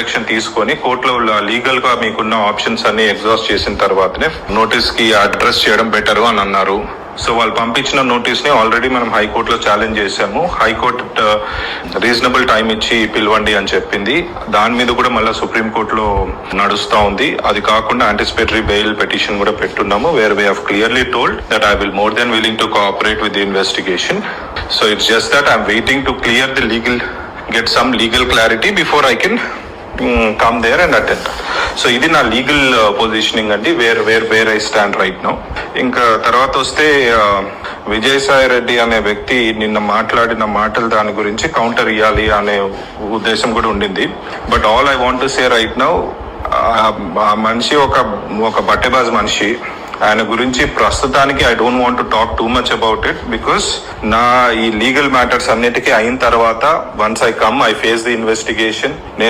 Protection తీసుకొని కోర్టులో legal గా మీకున్న ఆప్షన్స్ అన్ని ఎగ్జాస్ట్ చేసిన తర్వాతనే నోటీస్ కి అడ్రస్ చేయడం బెటర్ అని అన్నారు. సో వాళ్ళు పంపించిన నోటీస్ ని ఆల్రెడీ మనం హైకోర్టులో ఛాలెంజ్ చేశాము. హైకోర్టు రీజనబుల్ టైం ఇచ్చి పిలవండి అని చెప్పింది. దాని మీద కూడా మళ్ళీ సుప్రీంకోర్టులో నడుస్తా ఉంది. అది కాకుండా యాంటిసిపేటరీ బెయిల్ పిటిషన్ కూడా పెట్టున్నాము, where we have clearly told that I will more than willing to cooperate with the investigation. So it's just that I'm waiting to clear the legal, get some legal clarity before I can come there and attend. So ఇది నా legal positioning అండి, where I stand right now. ఇంకా తర్వాత వస్తే విజయసాయి రెడ్డి అనే వ్యక్తి నిన్న మాట్లాడిన మాటలు దాని గురించి కౌంటర్ ఇవ్వాలి అనే ఉద్దేశం కూడా ఉండింది. But all I want to say right now, ఆ మనిషి ఒక బట్టెబాజ్ మనిషి. ఆయన గురించి ప్రస్తుతానికి I don't want to talk too much about it, because నా ఈ లీగల్ మ్యాటర్స్ అన్నిటికీ అయిన తర్వాత once I come I face the investigation, నేను